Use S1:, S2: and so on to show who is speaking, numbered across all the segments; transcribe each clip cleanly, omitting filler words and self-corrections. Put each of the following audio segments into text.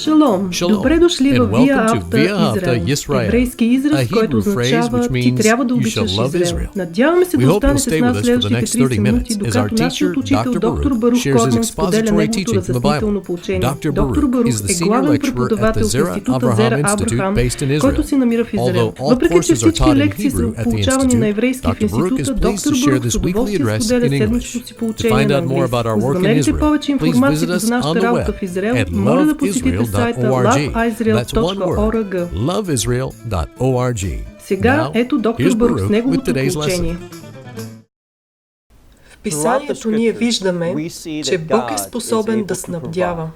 S1: Шалом! Добре дошли във Вия Авта Израел, еврейски израз, който означава ти трябва да обичаш Израел. Надяваме се да останете с нас следващите 30 минути, докато нашият учител д-р Барух Корман споделя неговото разяснително поучение. Д-р Барух е главен преподавател в института Цар Аврахам, който се намира в Израел. Въпреки че всички лекции са получавани на еврейски в института, д-р Барух с удоволствие споделя седмичното си поучение на английски. За да намерите повече информация за нашата работа в Израел, моля да посетите сайта loveisrael.org. Сега ето д-р Барух с неговото поучение. В писанието ние виждаме, че Бог е способен да снабдява.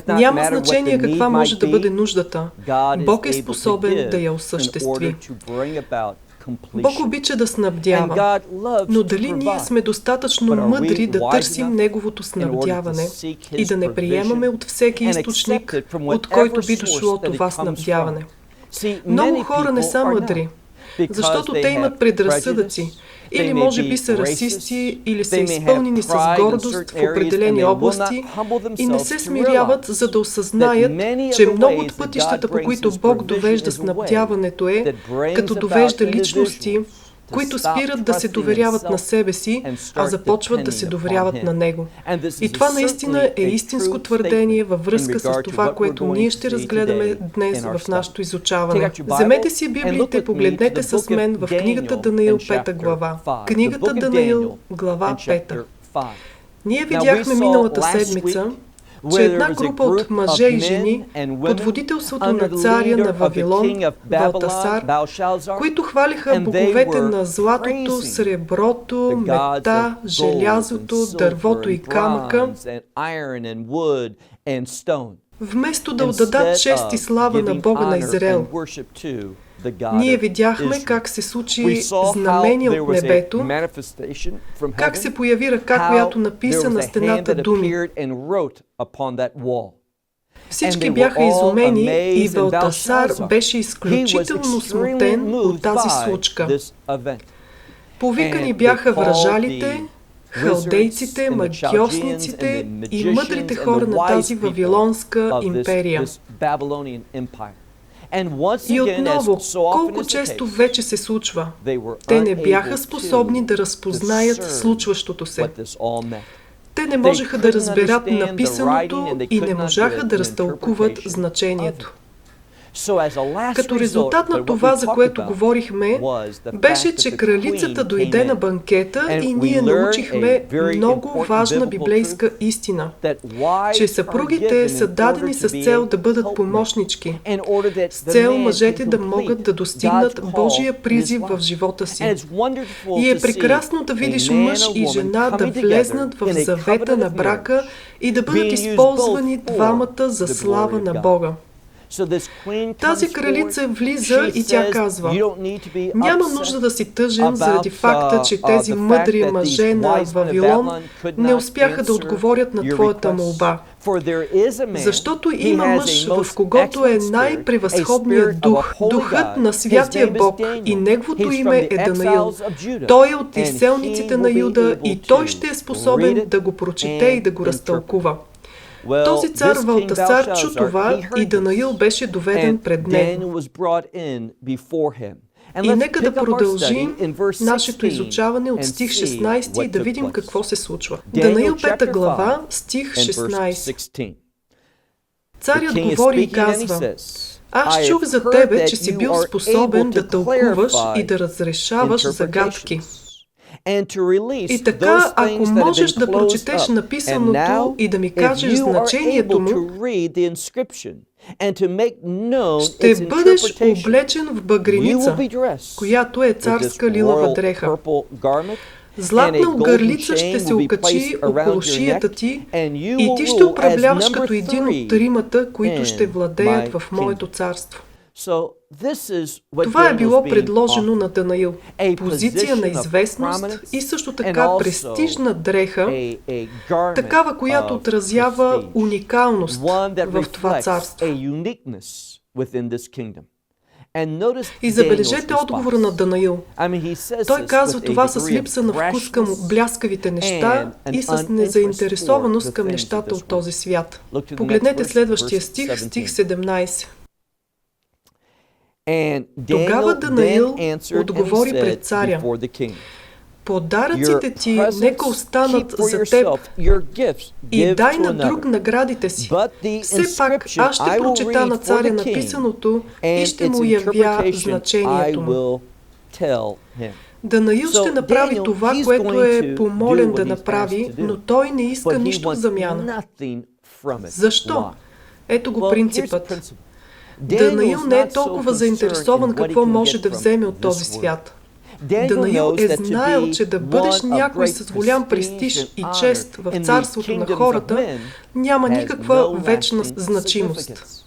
S1: Няма значение каква може да бъде нуждата. Бог е способен да я осъществи. Бог обича да снабдява, но дали ние сме достатъчно мъдри да търсим Неговото снабдяване и да не приемаме от всеки източник, от който би дошло това снабдяване? Много хора не са мъдри, защото те имат предразсъдъци, или може би са расисти, или са изпълнени с гордост в определени области и не се смиряват, за да осъзнаят, че много от пътищата, по които Бог довежда снабдяването като довежда личности, които спират да се доверяват на себе си, а започват да се доверяват на Него. И това наистина е истинско твърдение във връзка с това, което ние ще разгледаме днес в нашето изучаване. Вземете си Библиите и погледнете с мен в книгата Данаил, 5 глава. Книгата Данаил, глава 5. Ние видяхме миналата седмица, че една група от мъже и жени под водителството на царя на Вавилон, Валтасар, които хвалиха боговете на златото, среброто, мета, желязото, дървото и камъка, вместо да отдадат чест и слава на Бога на Израел. Ние видяхме как се случи знамение от небето, как се появи ръка, която написа на стената думи. Всички бяха изумени и Валтасар беше изключително смутен от тази случка. Повикани бяха вражалите, халдейците, магьосниците и мъдрите хора на тази Вавилонска империя. И отново, колко често вече се случва, те не бяха способни да разпознаят случващото се. Те не можеха да разберат написаното и не можаха да разтълкуват значението. Като резултат на това, за което говорихме, беше, че кралицата дойде на банкета и ние научихме много важна библейска истина, че съпругите са дадени с цел да бъдат помощнички, с цел мъжете да могат да достигнат Божия призив в живота си. И е прекрасно да видиш мъж и жена да влезнат в завета на брака и да бъдат използвани двамата за слава на Бога. Тази кралица влиза и тя казва: няма нужда да си тъжен заради факта, че тези мъдри мъже на Вавилон не успяха да отговорят на твоята молба. Защото има мъж, в когото е най-превъзходният дух, духът на святия Бог, и неговото име е Данаил. Той е от изселниците на Юда и той ще е способен да го прочете и да го разтълкува. Този цар Валтасар чу това и Данаил беше доведен пред него. И нека да продължим нашето изучаване от стих 16 и да видим какво се случва. Данаил 5 глава, стих 16. Царят говори и казва: аз чух за тебе, че си бил способен да тълкуваш и да разрешаваш загадки. И така, ако можеш да прочетеш написаното и да ми кажеш значението му, ще бъдеш облечен в багреница, която е царска лилава дреха. Златна огърлица ще се окачи около шията ти и ти ще управляваш като един от тримата, които ще владеят в моето царство. Това е било предложено на Данаил. Позиция на известност и също така престижна дреха, такава, която отразява уникалност в това царство. И забележете отговора на Данаил. Той казва това с липса на вкус към бляскавите неща и с незаинтересованост към нещата от този свят. Погледнете следващия стих, стих 17. Тогава Данаил отговори пред царя: подаръците ти нека останат за теб и дай на друг наградите си. Все пак аз ще прочета на царя написаното и ще му явя значението му. Данаил ще направи това, което е помолен да направи, но той не иска нищо в замяна. Защо? Ето го принципът. Данаил не е толкова заинтересован какво може да вземе от този свят. Данаил е знаел, че да бъдеш някой с голям престиж и чест в царството на хората няма никаква вечна значимост.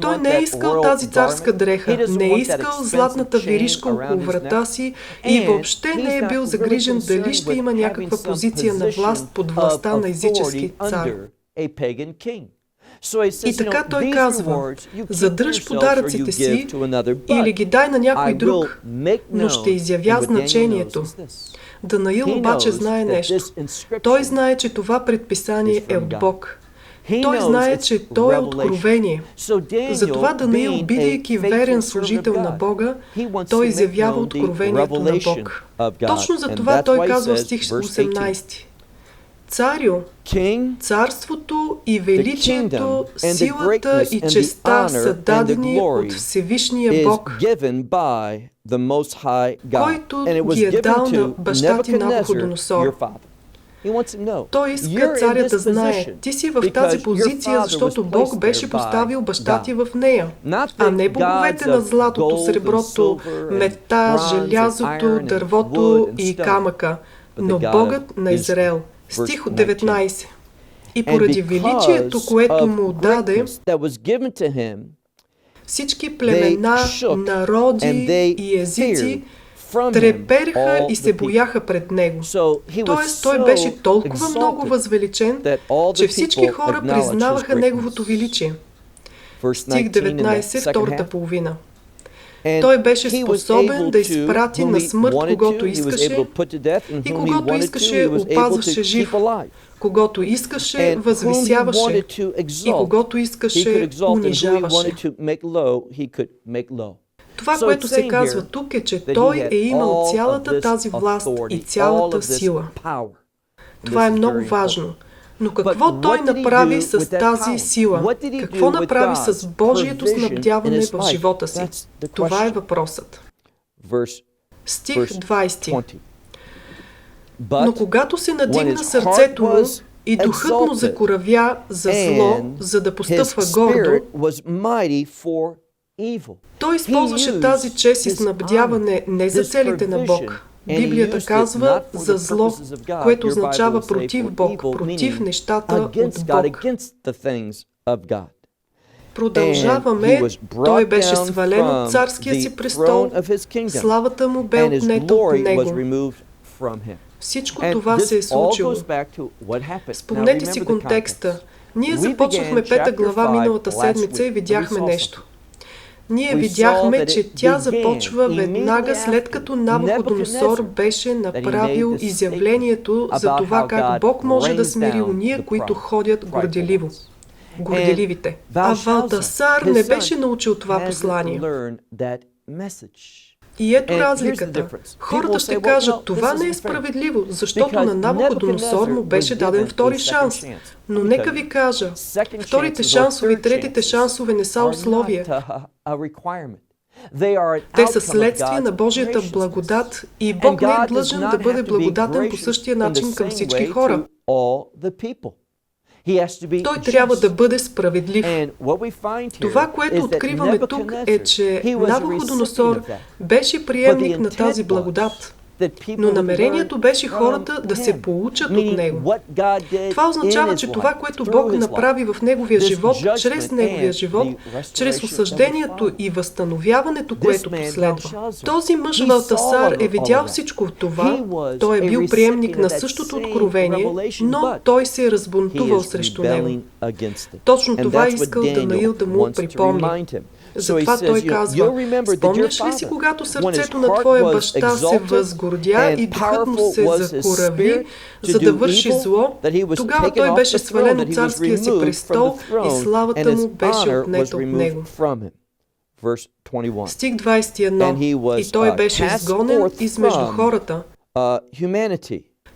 S1: Той не е искал тази царска дреха, не е искал златната виришка около врата си и въобще не е бил загрижен дали ще има някаква позиция на власт под властта на езически цар. И така той казва: задръж подаръците си или ги дай на някой друг, но ще изявя значението. Данаил обаче знае нещо. Той знае, че това предписание е от Бог. Той знае, че то е откровение. Затова Данаил, бидейки верен служител на Бога, той изявява откровението на Бог. Точно за това той казва в стих 18: Царю, царството и величието, силата и честта са дадени от Всевишния Бог, който ги е дал на баща ти Навуходоносор. Той иска царя да знае: ти си в тази позиция, защото Бог беше поставил баща ти в нея, а не боговете на златото, среброто, мета, желязото, дървото и камъка, но Богът на Израел. Стих от 19. И поради величието, което му даде, всички племена, народи и езици трепереха и се бояха пред него. Тоест, той беше толкова много възвеличен, че всички хора признаваха неговото величие. Стих 19, втората половина. Той беше способен да изпрати на смърт когото искаше и когото искаше опазваше жив, когото искаше възвисяваше и когото искаше унижаваше. Това, което се казва тук е, че той е имал цялата тази власт и цялата сила. Това е много важно. Но какво той направи с тази сила? Какво направи с Божието снабдяване в живота си? Това е въпросът. Стих 20. Но когато се надигна сърцето му и духът му закоравя за зло, за да постъпва гордо, той използваше тази чест и снабдяване не за целите на Бог. Библията казва за зло, което означава против Бог, против нещата от Бог. Продължаваме. Той беше свален от царския си престол, славата му бе отнета от него. Всичко това се е случило. Спомнете си контекста. Ние започнахме 5 глава миналата седмица и видяхме нещо. Ние видяхме, че тя започва веднага след като Навуходоносор беше направил изявлението за това как Бог може да смири уния, които ходят горделиво. Горделивите. А Валтасар не беше научил това послание. И ето разликата. Хората ще кажат: това не е справедливо, защото на Навуходоносор му беше даден втори шанс. Но нека ви кажа, вторите шансове и третите шансове не са условие. Те са следствие на Божията благодат и Бог не е длъжен да бъде благодатен по същия начин към всички хора. Той трябва да бъде справедлив. Това, което откриваме тук е, че Навуходоносор беше приемник на тази благодат, но намерението беше хората да се получат от него. Това означава, че това, което Бог направи в неговия живот, чрез неговия живот, чрез осъждението и възстановяването, което последва. Този мъж Валтасар е видял всичко от това, той е бил приемник на същото откровение, но той се е разбунтувал срещу него. Точно това искал Данаил да му припомни. Затова той казва, спомняш ли си, когато сърцето на твоя баща се възгордя и духът му се закорави, за да върши зло, тогава той беше свален от царския си престол и славата му беше отнета от него. Стих 21. И той беше изгонен измежду хората.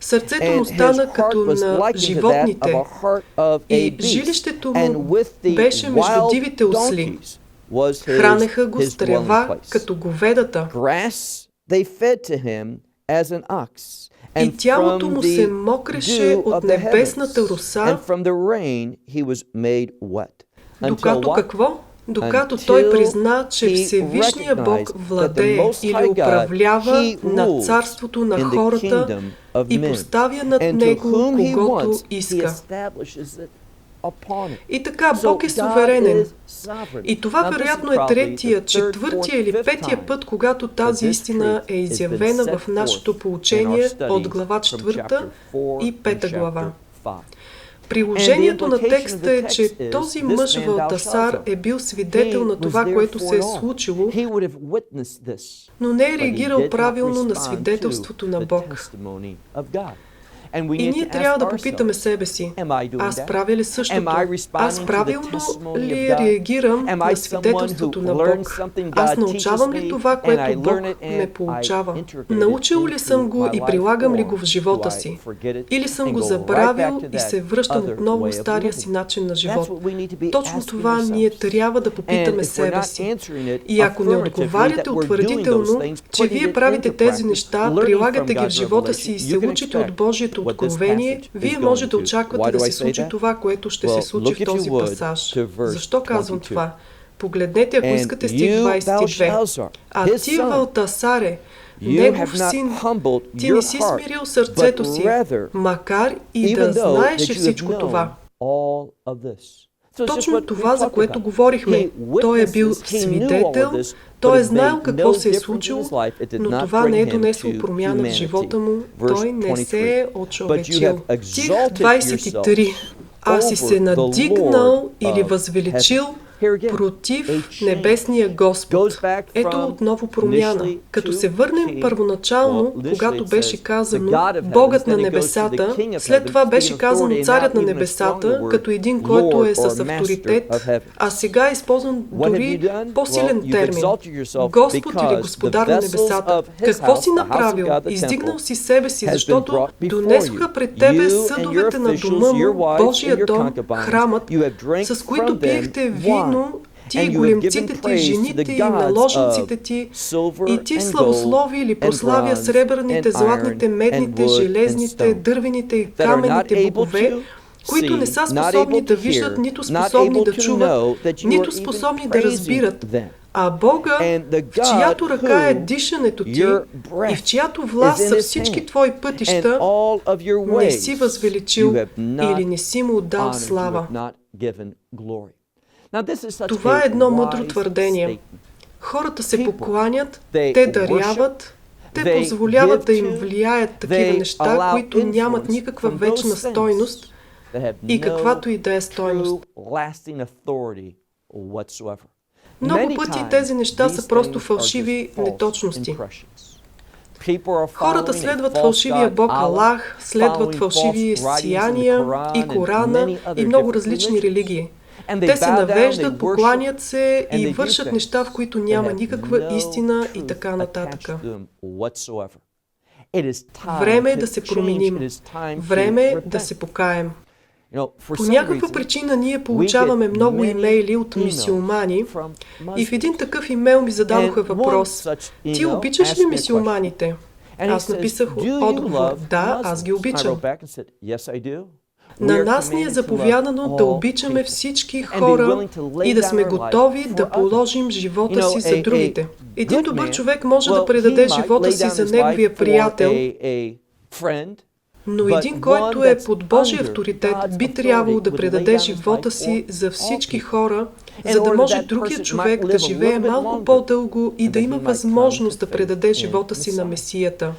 S1: Сърцето му стана като на животните и жилището му беше между дивите осли. Хранеха го с трева като говедата. И тялото му се мокреше от небесната роса. Докато какво? Докато той призна, че Всевишния Бог владее или управлява над царството на хората и поставя над него когото иска. И така, Бог е суверенен. И това вероятно е третия, четвъртия или петия път, когато тази истина е изявена в нашето поучение от глава 4 и 5 глава. Приложението на текста е, че този мъж Валтасар е бил свидетел на това, което се е случило, но не е реагирал правилно на свидетелството на Бог. И ние трябва да попитаме себе си, аз правя ли същото? Аз правилно ли реагирам на свидетелството на Бог? Аз научавам ли това, което Бог ме получава? Научил ли съм го и прилагам ли го в живота си? Или съм го забравил и се връщам отново в стария си начин на живот? Точно това ние трябва да попитаме себе си. И ако не отговаряте утвърдително, че вие правите тези неща, прилагате ги в живота си и се учите от Божието откровение, вие може да очаквате да се случи това, което ще се случи в този пасаж. Защо казвам това? Погледнете, ако искате, стих 22. А ти, Валтасаре, негов син, ти не си смирил сърцето си, макар и да знаеш всичко това. Точно това, за което говорихме. Той е бил свидетел, той е знаел какво се е случило, но това не е донесло промяна в живота му. Той не се е очовечил. Стих 23. Аз си се надигнал или възвеличил против небесния Господ. Ето отново промяна. Като се върнем първоначално, когато беше казано Богът на небесата, след това беше казано Царят на небесата, като един, който е с авторитет, а сега е използван дори по-силен термин. Господ или Господар на небесата. Какво си направил? Издигнал си себе си, защото донесоха пред тебе съдовете на дома му, Божия дом, храмът, с които пиехте вино, ти и големците ти, жените и наложниците ти, и ти славослови или прославя сребърните, златните, медните, железните, дървените и каменните богове, които не са способни да виждат, нито способни да чуват, нито способни да разбират, а Бога, в чиято ръка е дишането ти и в чиято власт са всички твои пътища, не си възвеличил или не си му отдал слава. Това е едно мъдро твърдение. Хората се покланят, те даряват, те позволяват да им влияят такива неща, които нямат никаква вечна стойност и каквато и да е стойност. Много пъти тези неща са просто фалшиви неточности. Хората следват фалшивия бог Аллах, следват фалшиви сияния и Корана и много различни религии. Те се навеждат, покланят се и вършат неща, в които няма никаква истина и така нататък. Време е да се променим. Време е да се покаем. По някаква причина ние получаваме много имейли от мюсюлмани и в един такъв имейл ми зададоха въпрос: ти обичаш ли мюсюлманите? Аз написах отговор: да, аз ги обичам. На нас ни е заповядано да обичаме всички хора и да сме готови да положим живота си за другите. Един добър човек може да предаде живота си за неговия приятел, Но един, който е под Божия авторитет, би трябвало да предаде живота си за всички хора, за да може другият човек да живее малко по-дълго и да има възможност да предаде живота си на Месията.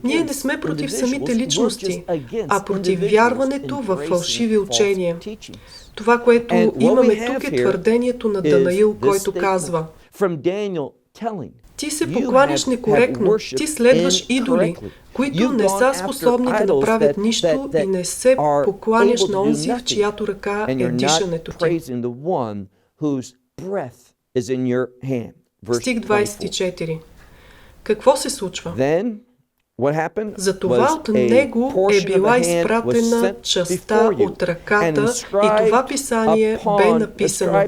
S1: Ние не сме против самите личности, а против вярването в фалшиви учения. Това, което имаме тук, е твърдението на Данаил, който казва: ти се покланяш некоректно, ти следваш идоли, които не са способни да направят нищо, и не се покланяш на онзи, в чиято ръка е дишането ти. Стих 24. Какво се случва? Затова от него е била изпратена частта от ръката, и това писание бе написано.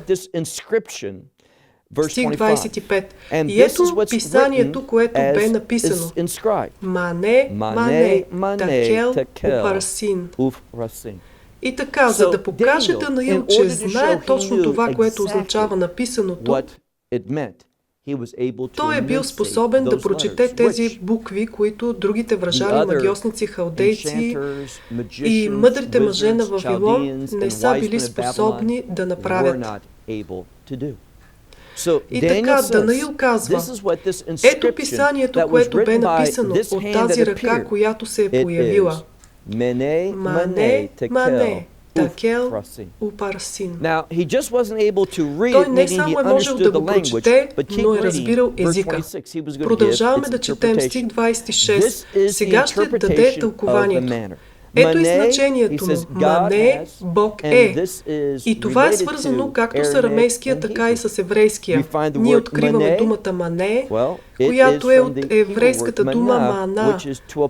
S1: Стих 25. И ето писанието, което бе написано: М'не, Т'кел, упарсин. И така, за да покаже Данаил, че знае точно това, което означава написаното, той е бил способен да прочете тези букви, които другите вражали, магьосници, халдейци и мъдрите мъже на Вавилон не са били способни да направят. И така Данаил казва: ето писанието, което бе написано от тази ръка, която се е появила. М'не, Т'кел, упарсин. Той не само е можел да го прочете, но е разбирал езика. Продължаваме да четем стих 26. Сега ще даде тълкуванието. Ето и значението му. М'не, Бог е. И това е свързано както с арамейския, така и с еврейския. Ние откриваме думата М'не, която е от еврейската дума мана,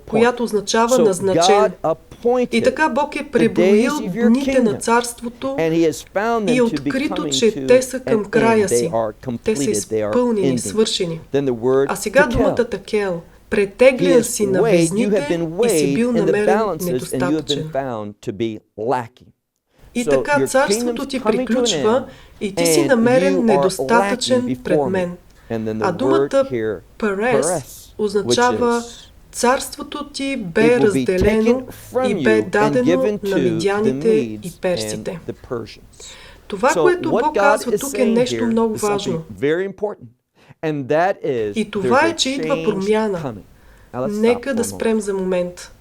S1: която означава назначен. И така Бог е преброил дните на царството и е открито, че те са към края си. Те са изпълнени, свършени. А сега думата Т'кел. Претеглен си на везните и си бил намерен недостатъчен. И така царството ти приключва и ти си намерен недостатъчен пред мен. А думата парес означава: царството ти бе разделено и бе дадено на мидяните и персите. Това, което Бог казва тук, е нещо много важно. И това е, че идва промяна. Нека да спрем за момент.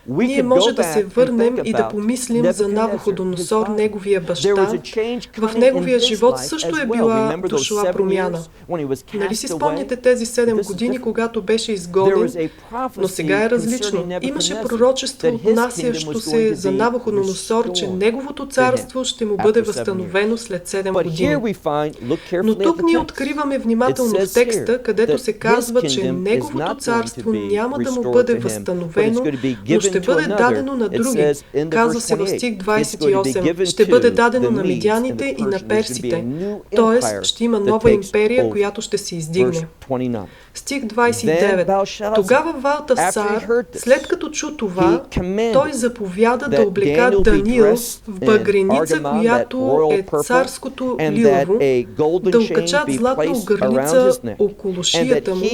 S1: Ние може да се върнем и да помислим за Навуходоносор, неговия баща. В неговия живот също е била дошла промяна. Нали си спомняте тези 7 години, когато беше изгоден, но сега е различно. Имаше пророчество, отнасящо се за Навуходоносор, че неговото царство ще му бъде възстановено след 7 години. Но тук ние откриваме внимателно в текста, където се казва, че неговото царство няма да му бъде възстановено, но ще бъде дадено на други. Казва се в стих 28. Ще бъде дадено на мидяните и на персите. Тоест, ще има нова империя, която ще се издигне. Стих 29. Тогава Валтасар, след като чу това, той заповяда да облека Данаил в багреница, която е царското лилаво, да окачат златна огърница около шията му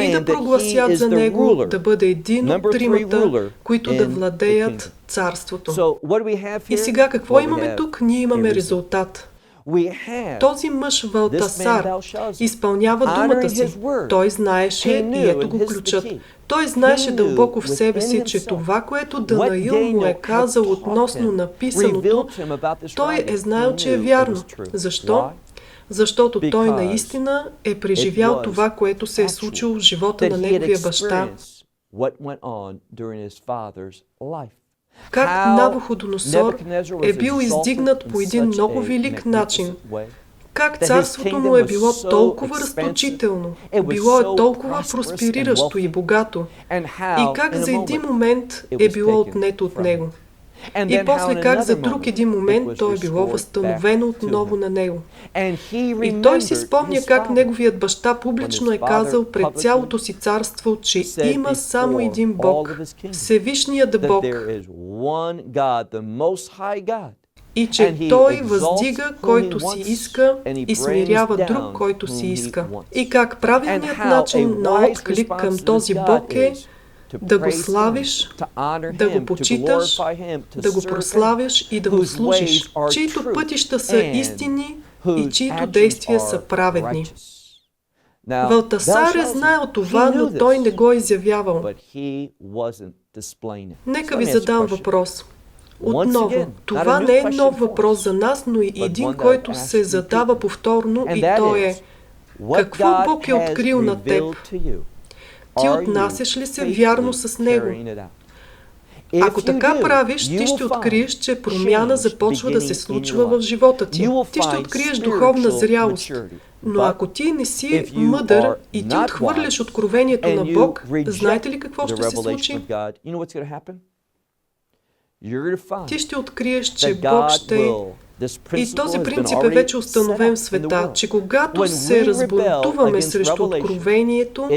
S1: и да прогласят за него да бъде един от тримата, които да владеят царството. И сега какво имаме тук? Ние имаме резултат. Този мъж Валтасар изпълнява думата си. Той знаеше, и ето го ключът. Той знаеше дълбоко в себе си, че това, което Данаил му е казал относно написаното, той е знаел, че е вярно. Защо? Защото той наистина е преживял това, което се е случило в живота на неговия баща. Как Навуходоносор е бил издигнат по един много велик начин. Как царството му е било толкова разточително, било е толкова проспериращо и богато. И как за един момент е било отнето от него. И после как за друг един момент то е било възстановено отново на него. И той си спомня как неговият баща публично е казал пред цялото си царство, че има само един Бог, Всевишният Бог. И че той въздига който си иска и смирява друг, който си иска. И как правилният начин на отклик към този Бог е да го славиш, да го почиташ, да го прославяш и да му служиш, чието пътища са истини и чието действия са праведни. Валтасар е знаел това, но той не го е изявявал. Нека ви задам въпрос. Отново, това не е нов въпрос за нас, но и един, който се задава повторно, и то е: какво Бог е открил на теб? Ти отнасяш ли се вярно с Него? Ако така правиш, ти ще откриеш, че промяна започва да се случва в живота ти. Ти ще откриеш духовна зрялост. Но ако ти не си мъдър и ти отхвърляш откровението на Бог, знаете ли какво ще се случи? Ти ще откриеш, че Бог ще... И този принцип е вече установен в света, че когато се разбунтуваме срещу откровението,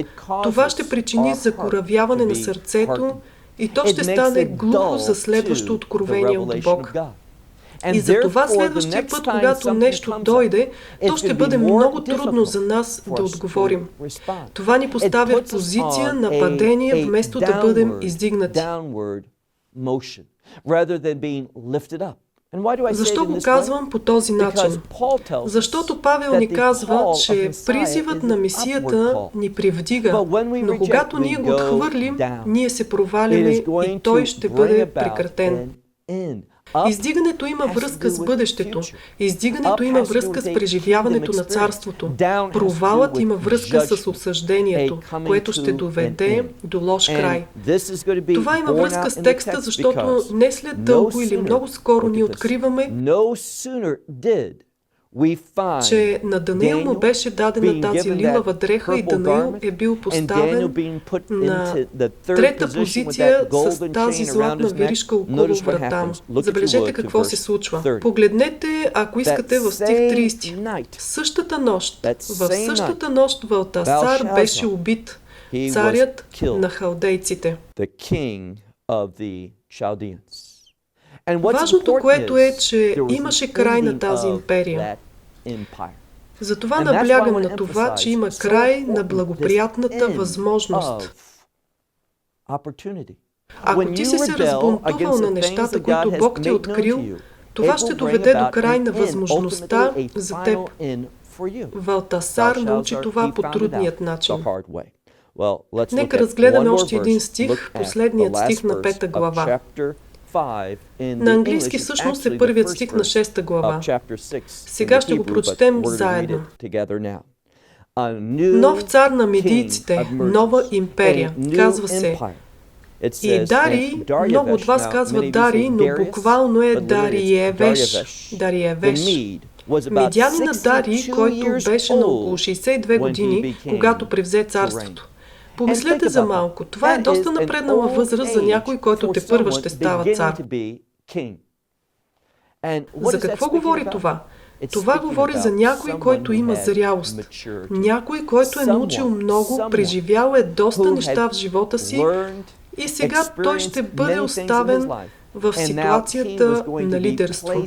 S1: това ще причини закоравяване на сърцето и то ще стане глухо за следващо откровение от Бог. И за това следващия път, когато нещо дойде, то ще бъде много трудно за нас да отговорим. Това ни поставя в позиция на падение, вместо да бъдем издигнати. Защо го казвам по този начин? Защото Павел ни казва, че призивът на Месията ни привдига, но когато ние го отхвърлим, ние се проваляме и той ще бъде прекратен. Издигането има връзка с бъдещето. Издигането има връзка с преживяването на царството. Провалът има връзка с осъждението, което ще доведе до лош край. Това има връзка с текста, защото не след дълго или много скоро ние откриваме, че на Данаил му беше дадена тази лилава дреха и Данаил е бил поставен на трета позиция с тази златна веришка около врата му. Забележете какво се случва. Погледнете, ако искате, в стих 30. В същата нощ Валтасар беше убит, царят на халдейците. Важното, което е, че имаше край на тази империя. Затова наблягам на това, че има край на благоприятната възможност. Ако ти си се разбунтувал на нещата, които Бог ти е открил, това ще доведе до край на възможността за теб. Валтасар научи това по трудният начин. Нека разгледаме още един стих, последният стих на 5 глава. На английски всъщност е първият стих на 6 глава. Сега ще го прочетем заедно. Нов цар на медийците, нова империя, казва се. И Дарий, много от вас казват Дарий, но буквално е Дариевеш. Медянина Дарий, който беше на около 62 години, когато превзе царството. Помислете за малко. Това е доста напреднала възраст за някой, който тепърва ще става цар. За какво говори това? Това говори за някой, който има зрялост. Някой, който е научил много, преживял е доста неща в живота си и сега той ще бъде оставен в ситуацията на лидерство.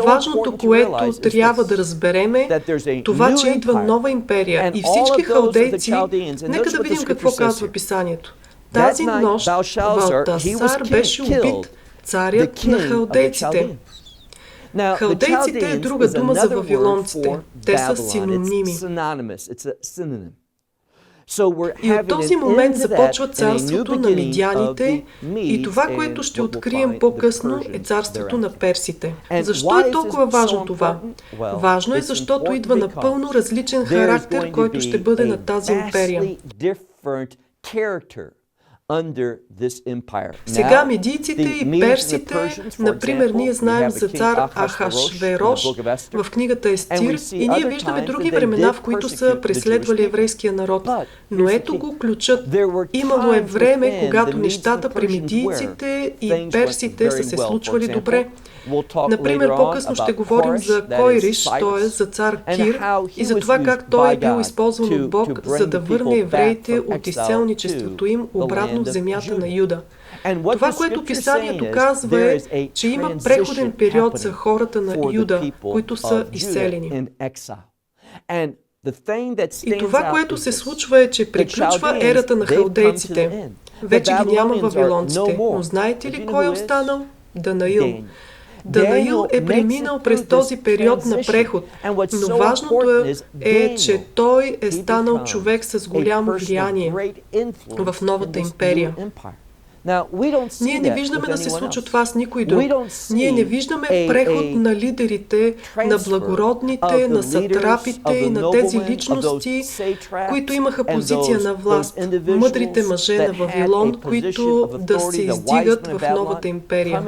S1: Важното, което трябва да разберем е това, че идва нова империя и всички халдейци, нека да видим какво казва писанието. Тази нощ Валтасар беше убит, царят на халдейците. Халдейците е друга дума за вавилонците. Те са синоними. И от този момент започва царството на медяните и това, което ще открием по-късно, е царството на персите. Защо е толкова важно това? Важно е, защото идва напълно различен характер, който ще бъде на тази империя. Сега медийците и персите, например, ние знаем за цар Ахашверош в книгата Естир и ние виждаме други времена, в които са преследвали еврейския народ. Но ето го ключът. Имало е време, когато нещата при медийците и персите са се случвали добре. Например, по-късно ще говорим за Койриш, т.е. за цар Кир и за това как той е бил използван от Бог, за да върне евреите от изселничеството им обратно в земята на Юда. Това, което писанието казва е, че има преходен период за хората на Юда, които са изселени. И това, което се случва е, че приключва ерата на халдейците. Вече ги няма вавилонците. Но знаете ли кой е останал? Данаил. Данаил е преминал през този период на преход, но важното е, че той е станал човек с голямо влияние в новата империя. Ние не виждаме да се случва това с никой друг. Ние не виждаме преход на лидерите, на благородните, на сатрапите и на тези личности, които имаха позиция на власт, мъдрите мъже на Вавилон, които да се издигат в новата империя.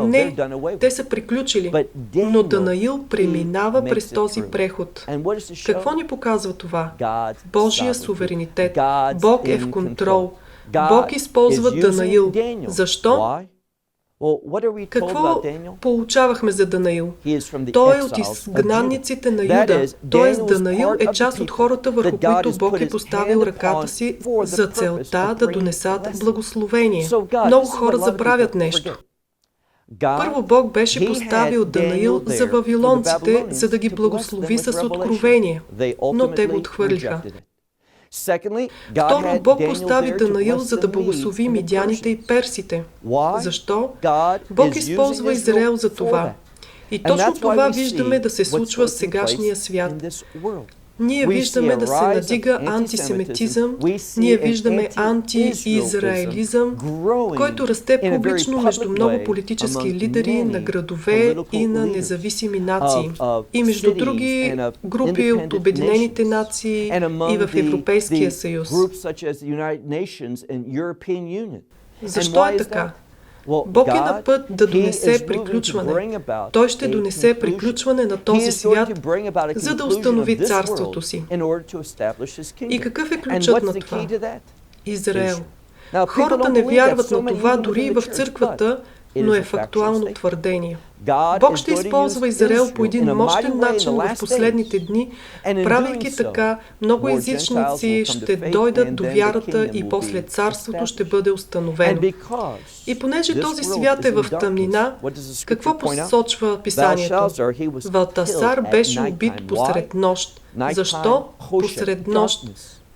S1: Не, те са приключили, но Данаил преминава през този преход. Какво ни показва това? Божия суверенитет. Бог е в контрол. Бог използва Данаил. Защо? Какво получавахме за Данаил? Той е от изгнанниците на Юда, т.е. Данаил е част от хората, върху които Бог е поставил ръката си за целта да донесат благословение. Много хора забравят нещо. Първо Бог беше поставил Данаил за вавилонците, за да ги благослови с откровение, но те го отхвърлиха. Второ, Бог постави Данаил, за да благослови мидяните и персите. Защо? Бог използва Израел за това. И точно това виждаме да се случва в сегашния свят. Ние виждаме да се надига антисемитизъм, ние виждаме антиизраелизъм, който расте публично между много политически лидери на градове и на независими нации, и между други групи от Обединените нации и в Европейския съюз. Защо е така? Бог е на път да донесе приключване. Той ще донесе приключване на този свят, за да установи царството си. И какъв е ключът на това? Израел. Хората не вярват на това дори и в църквата, но е фактуално твърдение. Бог ще използва Израел по един мощен начин в последните дни, правейки така, много езичници ще дойдат до вярата и после царството ще бъде установено. И понеже този свят е в тъмнина, какво посочва писанието? Валтасар беше убит посред нощ. Защо посред нощ?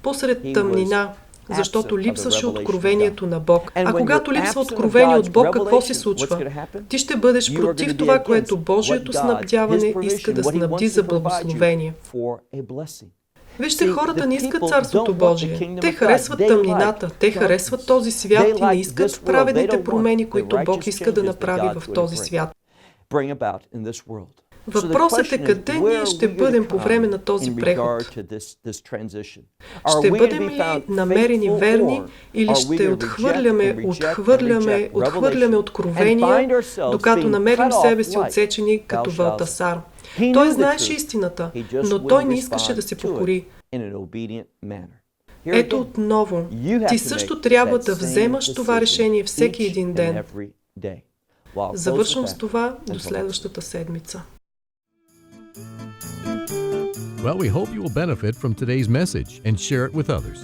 S1: Посред тъмнина. Защото липсваше откровението на Бог. А когато липсва откровение от Бог, какво се случва? Ти ще бъдеш против това, което Божието снабдяване иска да снабди за благословение. Вижте, хората не искат Царството Божие. Те харесват тъмнината, те харесват този свят и не искат праведните промени, които Бог иска да направи в този свят. Въпросът е къде ние ще бъдем по време на този преход. Ще бъдем ли намерени верни или ще отхвърляме откровения, докато намерим себе си отсечени като Валтасар. Той знаеше истината, но той не искаше да се покори. Ето отново, ти също трябва да вземаш това решение всеки един ден. Завършвам с това до следващата седмица.
S2: Well, we hope you will benefit from today's message and share it with others.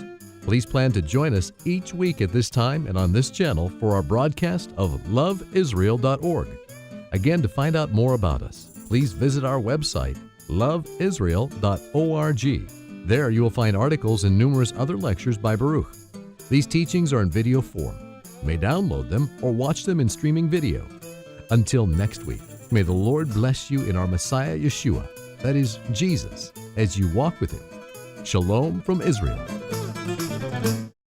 S2: Please plan to join us each week at this time and on this channel for our broadcast of loveisrael.org. Again, to find out more about us, please visit our website, loveisrael.org. There you will find articles and numerous other lectures by Baruch. These teachings are in video form. You may download them or watch them in streaming video. Until next week, may the Lord bless you in our Messiah Yeshua, that is, Jesus, as you walk with Him. Shalom from Israel.